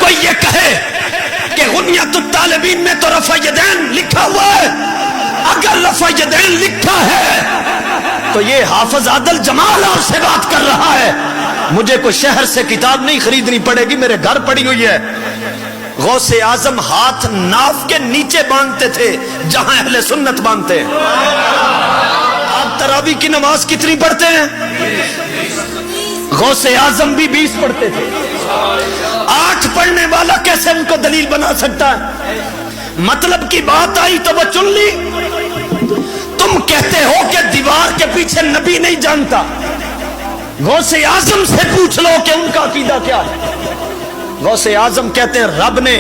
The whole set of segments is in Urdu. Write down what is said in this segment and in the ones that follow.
کوئی یہ کہے کہ غنیۃ الطالبین میں تو رفع یدین لکھا ہوا ہے، اگر رفع یدین لکھا ہے تو یہ حافظ عادل جمال اور سے بات کر رہا ہے، مجھے کوئی شہر سے کتاب نہیں خریدنی پڑے گی، میرے گھر پڑی ہوئی ہے۔ غوث اعظم ہاتھ ناف کے نیچے باندھتے تھے جہاں اہل سنت باندھتے ہیں۔ آپ تراویح کی نماز کتنی پڑھتے ہیں؟ غوث اعظم بھی 20 پڑھتے تھے۔ 8 پڑھنے والا کیسے ان کو دلیل بنا سکتا ہے؟ مطلب کی بات آئی تو وہ چن لی۔ تم کہتے ہو کہ دیوار کے پیچھے نبی نہیں جانتا، غوث اعظم سے پوچھ لو کہ ان کا عقیدہ کیا ہے۔ غوث اعظم کہتے ہیں رب نے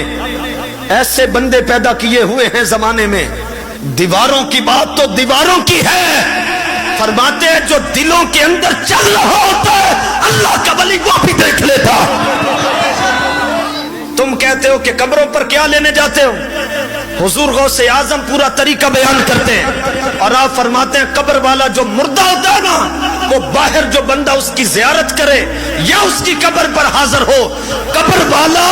ایسے بندے پیدا کیے ہوئے ہیں زمانے میں، دیواروں کی بات تو دیواروں کی ہے، فرماتے ہیں جو دلوں کے اندر چل رہا ہوتا ہے اللہ کا ولی وہ بھی دیکھ لیتا۔ تم کہتے ہو کہ قبروں پر کیا لینے جاتے ہو، حضور غوث اعظم پورا طریقہ بیان کرتے ہیں اور آپ فرماتے ہیں قبر والا جو مردہ ہوتا ہے نا، وہ باہر جو بندہ اس کی زیارت کرے یا اس کی قبر پر حاضر ہو، قبر والا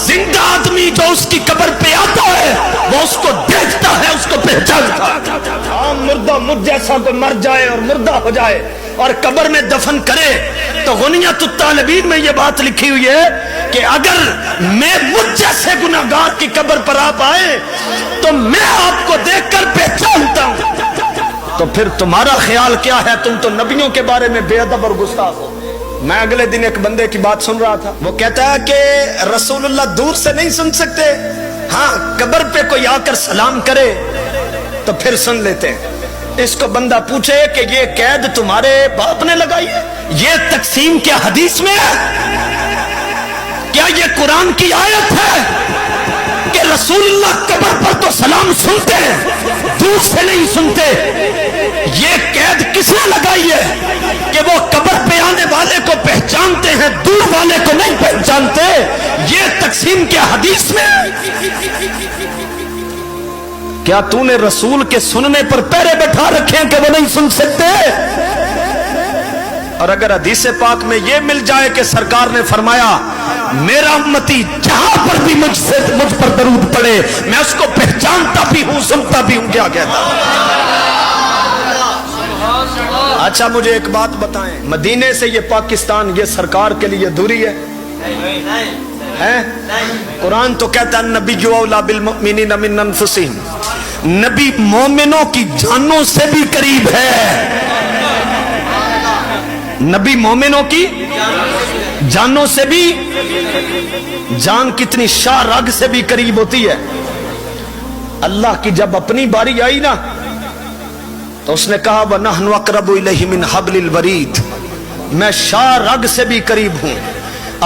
زندہ آدمی جو اس کی قبر پہ آتا ہے وہ اس کو دیکھتا ہے، اس کو پہچانتا ہے۔ عام مردہ مجھ جیسا کوئی مر جائے اور مردہ ہو جائے اور قبر میں دفن کرے تو غنیۃ الطالبین میں یہ بات لکھی ہوئی ہے کہ اگر میں مجھ جیسے گناہگار کی قبر پر آپ آئے تو میں آپ کو دیکھ کر پہچانتا ہوں۔ تو پھر تمہارا خیال کیا ہے؟ تم تو نبیوں کے بارے میں بے ادب اور گستاخ ہو۔ میں اگلے دن ایک بندے کی بات سن رہا تھا، وہ کہتا ہے کہ رسول اللہ دور سے نہیں سن سکتے، ہاں قبر پہ کوئی آ کر سلام کرے تو پھر سن لیتے ہیں۔ اس کو بندہ پوچھے کہ یہ قید تمہارے باپ نے لگائی ہے، یہ تقسیم کیا حدیث میں ہے؟ کیا یہ قرآن کی آیت ہے کہ رسول اللہ قبر پر تو سلام سنتے ہیں، دور سے نہیں سنتے؟ یہ قید کس نے لگائی ہے کہ وہ قبر پہ آنے والے کو پہچانتے ہیں، دور والے کو نہیں پہچانتے؟ یہ تقسیم کیا حدیث میں ہے؟ کیا تو نے رسول کے سننے پر پیرے بٹھا رکھے ہیں کہ وہ نہیں سن سکتے؟ اور اگر حدیث پاک میں یہ مل جائے کہ سرکار نے فرمایا میرا امتی جہاں پر بھی مجھ پر درود پڑے میں اس کو پہچانتا بھی ہوں، سنتا بھی ہوں، کیا کہتا؟ اچھا مجھے ایک بات بتائیں، مدینے سے یہ پاکستان یہ سرکار کے لیے دوری ہے؟ قرآن تو کہتا ہے نبی اولا بالمؤمنین من انفسہم، نبی مومنوں کی جانوں سے بھی قریب ہے۔ نبی مومنوں کی جانوں سے بھی، جان کتنی شاہ رگ سے بھی قریب ہوتی ہے۔ اللہ کی جب اپنی باری آئی نا تو اس نے کہا وَنَحْنُ أَقْرَبُ إِلَيْهِ مِنْ حَبْلِ الْوَرِيدِ، میں شاہ رگ سے بھی قریب ہوں۔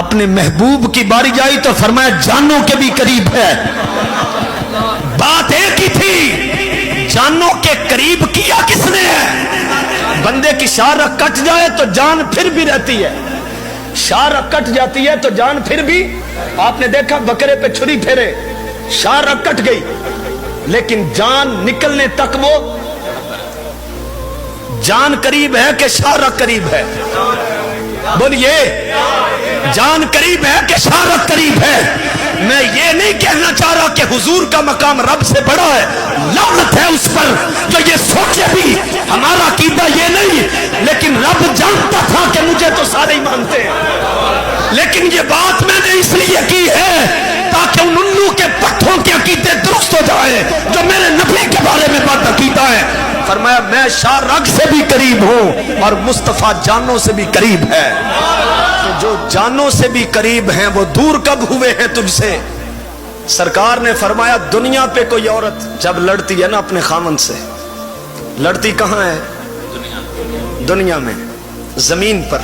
اپنے محبوب کی باری آئی تو فرمایا جانوں کے بھی قریب ہے۔ بات ایک ہی تھی، جانوں کے قریب کیا کس نے ہے؟ بندے کی شاہ رگ کٹ جائے تو جان پھر بھی رہتی ہے، شاہ رگ کٹ جاتی ہے تو جان پھر بھی، آپ نے دیکھا بکرے پہ چھری پھیرے، شاہ رگ کٹ گئی لیکن جان نکلنے تک وہ جان قریب ہے کہ شاہ رگ قریب ہے؟ بولیے، جان قریب ہے کہ شاہ رگ قریب ہے؟ میں یہ نہیں کہنا چاہ رہا کہ حضور کا مقام رب سے بڑا ہے، لعنت ہے اس پر جو یہ سوچے بھی، ہمارا عقیدہ یہ نہیں، لیکن رب جانتا تھا کہ مجھے تو سارے ہی مانتے ہیں، لیکن یہ بات میں نے اس لیے کی ہے تاکہ ان الو کے پٹھوں کے عقیدے درست ہو جائے جو میرے نبی کے بارے میں بات عقیدہ ہے۔ فرمایا میں شاہ رگ سے بھی قریب ہوں اور مصطفیٰ جانوں سے بھی قریب ہے۔ جو جانوں سے بھی قریب ہیں وہ دور کب ہوئے ہیں تجھ سے؟ سرکار نے فرمایا دنیا پہ کوئی عورت جب لڑتی ہے نا اپنے خامن سے، لڑتی کہاں ہے؟ دنیا میں، زمین پر،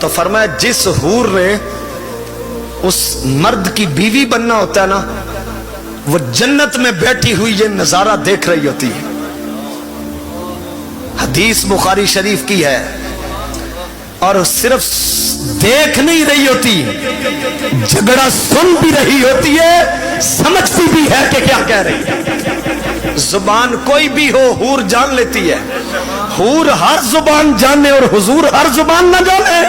تو فرمایا جس حور نے اس مرد کی بیوی بننا ہوتا ہے نا وہ جنت میں بیٹھی ہوئی یہ نظارہ دیکھ رہی ہوتی ہے۔ حدیث بخاری شریف کی ہے، اور صرف دیکھ نہیں رہی ہوتی، جھگڑا سن بھی رہی ہوتی ہے، سمجھتی بھی ہے کہ کیا کہہ رہی ہے۔ زبان کوئی بھی ہو حور جان لیتی ہے، حور ہر زبان جانے اور حضور ہر زبان نہ جانے۔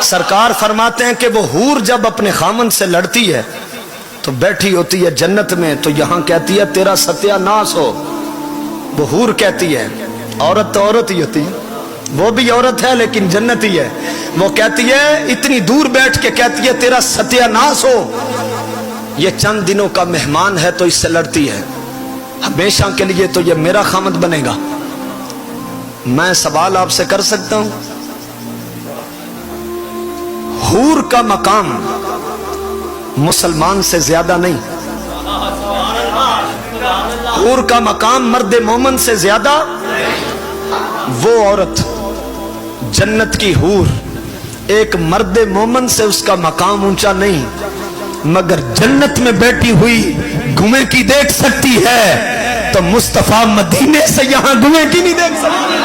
سرکار فرماتے ہیں کہ وہ حور جب اپنے خامن سے لڑتی ہے تو بیٹھی ہوتی ہے جنت میں، تو یہاں کہتی ہے تیرا ستیہ ناس ہو. وہ حور کہتی ہے، عورت تو عورت ہی ہوتی ہے، وہ بھی عورت ہے لیکن جنت ہی ہے. وہ کہتی ہے اتنی دور بیٹھ کے کہتی ہے تیرا ستیہ ناس ہو، یہ چند دنوں کا مہمان ہے تو اس سے لڑتی ہے، ہمیشہ کے لیے تو یہ میرا خامد بنے گا. میں سوال آپ سے کر سکتا ہوں، حور کا مقام مسلمان سے زیادہ نہیں، حور کا مقام مرد مومن سے زیادہ. وہ عورت جنت کی حور ایک مرد مومن سے اس کا مقام اونچا نہیں، مگر جنت میں بیٹھی ہوئی گھومے کی دیکھ سکتی ہے، تو مصطفیٰ مدینے سے یہاں گھومے کی نہیں دیکھ سکتی.